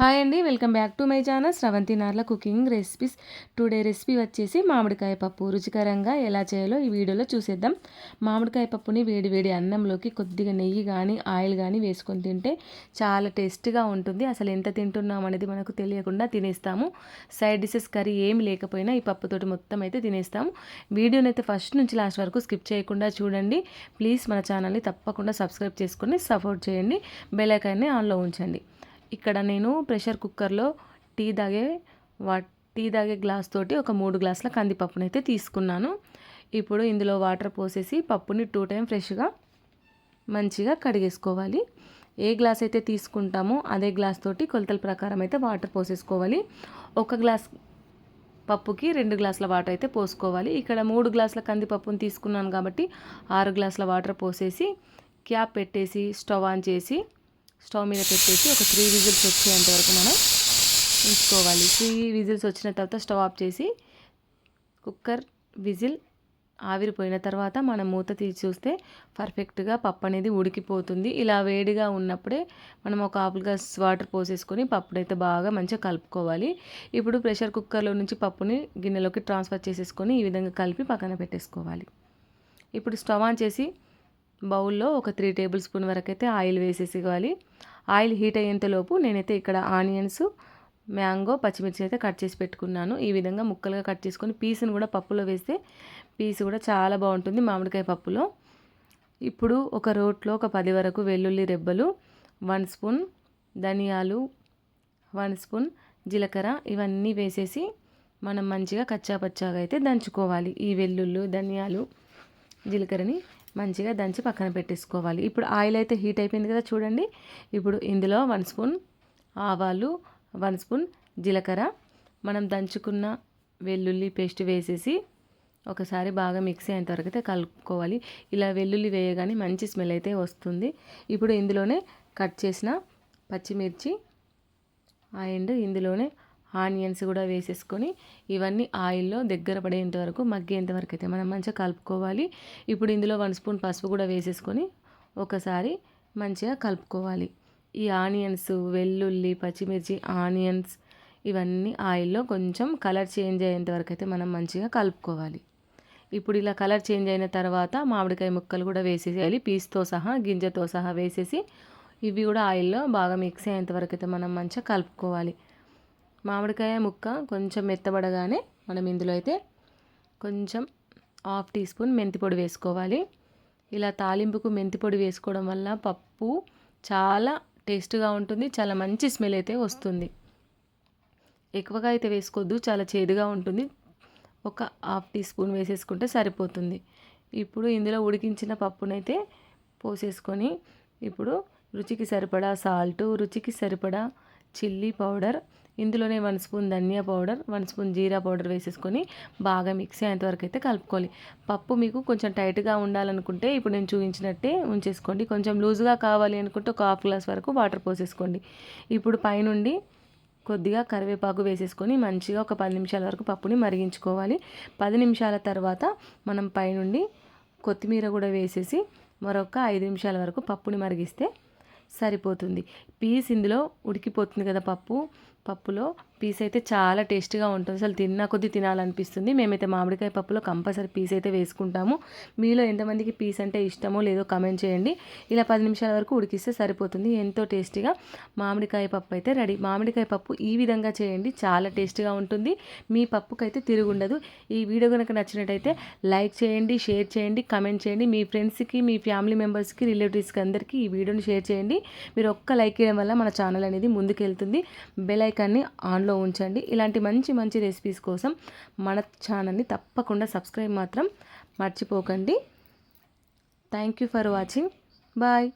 Hi అండి, welcome back to my channel Sravanthi Narla cooking recipes. Today recipe వచ్చేసి మామిడికాయ పప్పు. రుచికరంగా ఎలా చేయాలో ఈ వీడియోలో చూసేద్దాం. మామిడికాయ పప్పుని వేడి వేడి అన్నంలోకి కొద్దిగా నెయ్యి కానీ ఆయిల్ కానీ వేసుకొని తింటే చాలా టేస్ట్గా ఉంటుంది. అసలు ఎంత తింటున్నాం అనేది మనకు తెలియకుండా తినేస్తాము. సైడ్ డిషెస్ కర్రీ ఏమి లేకపోయినా ఈ పప్పుతోటి మొత్తం అయితే తినేస్తాము. వీడియోని అయితే ఫస్ట్ నుంచి లాస్ట్ వరకు స్కిప్ చేయకుండా చూడండి. ప్లీజ్ మన ఛానల్ని తప్పకుండా సబ్స్క్రైబ్ చేసుకొని సపోర్ట్ చేయండి. బెల్ ఐకాన్ని ఆన్లో ఉంచండి. ఇక్కడ నేను ప్రెషర్ కుక్కర్లో టీ తాగే గ్లాస్ తోటి ఒక 3 గ్లాసుల కందిపప్పును అయితే తీసుకున్నాను. ఇప్పుడు ఇందులో వాటర్ పోసేసి పప్పుని 2 టైం ఫ్రెష్గా మంచిగా కడిగేసుకోవాలి. ఏ గ్లాస్ అయితే తీసుకుంటామో అదే గ్లాస్ తోటి కొలతల ప్రకారం అయితే వాటర్ పోసేసుకోవాలి. ఒక గ్లాస్ పప్పుకి 2 గ్లాసుల వాటర్ అయితే పోసుకోవాలి. ఇక్కడ 3 గ్లాసుల కందిపప్పును తీసుకున్నాను కాబట్టి 6 గ్లాసుల వాటర్ పోసేసి క్యాప్ పెట్టేసి స్టవ్ ఆన్ చేసి స్టవ్ మీద పెట్టేసి ఒక 3 విజిల్స్ వచ్చేంత వరకు మనం ఉంచుకోవాలి. 3 విజిల్స్ వచ్చిన తర్వాత స్టవ్ ఆఫ్ చేసి కుక్కర్ విజిల్ ఆవిరిపోయిన తర్వాత మనం మూత తీసి చూస్తే పర్ఫెక్ట్గా పప్పు అనేది ఉడికిపోతుంది. ఇలా వేడిగా ఉన్నప్పుడే మనం ఒక హాఫ్ గ్లాస్ వాటర్ పోసేసుకొని పప్పునైతే బాగా మంచిగా కలుపుకోవాలి. ఇప్పుడు ప్రెషర్ కుక్కర్లో నుంచి పప్పుని గిన్నెలోకి ట్రాన్స్ఫర్ చేసేసుకొని ఈ విధంగా కలిపి పక్కన పెట్టేసుకోవాలి. ఇప్పుడు స్టవ్ ఆన్ చేసి బౌల్లో ఒక 3 టేబుల్ స్పూన్ వరకు అయితే ఆయిల్ వేసేసుకోవాలి. ఆయిల్ హీట్ అయ్యేంతలోపు నేనైతే ఇక్కడ ఆనియన్స్, మ్యాంగో, పచ్చిమిర్చి అయితే కట్ చేసి పెట్టుకున్నాను. ఈ విధంగా ముక్కలుగా కట్ చేసుకొని పీస్ని కూడా పప్పులో వేస్తే పీస్ కూడా చాలా బాగుంటుంది మామిడికాయ పప్పులో. ఇప్పుడు ఒక రోట్లో ఒక 10 వరకు వెల్లుల్లి రెబ్బలు, 1 స్పూన్ ధనియాలు, 1 స్పూన్ జీలకర్ర ఇవన్నీ వేసేసి మనం మంచిగా కచ్చాపచ్చాగా అయితే దంచుకోవాలి. ఈ వెల్లుల్లి, ధనియాలు, జీలకర్రని మంచిగా దంచి పక్కన పెట్టేసుకోవాలి. ఇప్పుడు ఆయిల్ అయితే హీట్ అయిపోయింది కదా చూడండి. ఇప్పుడు ఇందులో 1 స్పూన్ ఆవాలు, 1 స్పూన్ జీలకర్ర, మనం దంచుకున్న వెల్లుల్లి పేస్ట్ వేసేసి ఒకసారి బాగా మిక్స్ అయ్యేంత వరకు అయితే కలుపుకోవాలి. ఇలా వెల్లుల్లి వేయగానే మంచి స్మెల్ అయితే వస్తుంది. ఇప్పుడు ఇందులోనే కట్ చేసిన పచ్చిమిర్చి అండ్ ఇందులోనే ఆనియన్స్ కూడా వేసేసుకొని ఇవన్నీ ఆయిల్లో దగ్గర పడేంత వరకు మగ్గేంత వరకు అయితే మనం మంచిగా కలుపుకోవాలి. ఇప్పుడు ఇందులో 1 స్పూన్ పసుపు కూడా వేసేసుకొని ఒకసారి మంచిగా కలుపుకోవాలి. ఈ ఆనియన్స్, వెల్లుల్లి, పచ్చిమిర్చి, ఆనియన్స్ ఇవన్నీ ఆయిల్లో కొంచెం కలర్ చేంజ్ అయ్యేంత వరకు అయితే మనం మంచిగా కలుపుకోవాలి. ఇప్పుడు ఇలా కలర్ చేంజ్ అయిన తర్వాత మామిడికాయ ముక్కలు కూడా వేసేసేయాలి. పీస్తో సహా, గింజతో సహా వేసేసి ఇవి కూడా ఆయిల్లో బాగా మిక్స్ అయ్యేంత వరకు అయితే మనం మంచిగా కలుపుకోవాలి. మామిడికాయ ముక్క కొంచెం మెత్తబడగానే మనం ఇందులో అయితే కొంచెం 1/2 టీ స్పూన్ మెంతిపొడి వేసుకోవాలి. ఇలా తాలింపుకు మెంతిపొడి వేసుకోవడం వల్ల పప్పు చాలా టేస్ట్గా ఉంటుంది, చాలా మంచి స్మెల్ అయితే వస్తుంది. ఎక్కువగా అయితే వేసుకోవద్దు, చాలా చేదుగా ఉంటుంది. ఒక 1/2 టీ స్పూన్ వేసేసుకుంటే సరిపోతుంది. ఇప్పుడు ఇందులో ఉడికించిన పప్పునైతే పోసేసుకొని ఇప్పుడు రుచికి సరిపడా సాల్టు, రుచికి సరిపడా చిల్లీ పౌడర్, ఇందులోనే 1 స్పూన్ ధనియా పౌడర్, 1 స్పూన్ జీరా పౌడర్ వేసేసుకొని బాగా మిక్స్ అయ్యేంత వరకు అయితే కలుపుకోవాలి. పప్పు మీకు కొంచెం టైట్గా ఉండాలనుకుంటే ఇప్పుడు నేను చూపించినట్టే ఉంచేసుకోండి. కొంచెం లూజ్గా కావాలి అనుకుంటే ఒక హాఫ్ గ్లాస్ వరకు వాటర్ పోసేసుకోండి. ఇప్పుడు పైనుండి కొద్దిగా కరివేపాకు వేసేసుకొని మంచిగా ఒక 10 నిమిషాల వరకు పప్పుని మరిగించుకోవాలి. 10 నిమిషాల తర్వాత మనం పైనుండి కొత్తిమీర కూడా వేసేసి మరొక 5 నిమిషాల వరకు పప్పుని మరిగిస్తే సరిపోతుంది. పీస్ ఇందులో ఉడికిపోతుంది కదా పప్పులో పీస్ అయితే చాలా టేస్ట్గా ఉంటుంది. అసలు తిన్నా కొద్దీ తినాలనిపిస్తుంది. మేమైతే మామిడికాయ పప్పులో కంపల్సరీ పీస్ అయితే వేసుకుంటాము. మీలో ఎంతమందికి పీస్ అంటే ఇష్టమో లేదో కామెంట్ చేయండి. ఇలా 10 నిమిషాల వరకు ఉడికిస్తే సరిపోతుంది. ఎంతో టేస్టీగా మామిడికాయ పప్పు అయితే రెడీ. మామిడికాయ పప్పు ఈ విధంగా చేయండి, చాలా టేస్ట్గా ఉంటుంది. మీ పప్పుకైతే తిరుగుండదు. ఈ వీడియో కనుక నచ్చినట్టయితే లైక్ చేయండి, షేర్ చేయండి, కామెంట్ చేయండి. మీ ఫ్రెండ్స్కి, మీ ఫ్యామిలీ మెంబర్స్కి, రిలేటివ్స్కి అందరికీ ఈ వీడియోని షేర్ చేయండి. మీరు ఒక్క లైక్ చేయడం వల్ల మన ఛానల్ అనేది ముందుకెళ్తుంది. బెల్ ఐకాన్ని ఆన్లో ఉంచండి. ఇలాంటి మంచి మంచి రెసిపీస్ కోసం మన ఛానల్ని తప్పకుండా సబ్స్క్రైబ్ మాత్రం మర్చిపోకండి. Thank you for watching. Bye.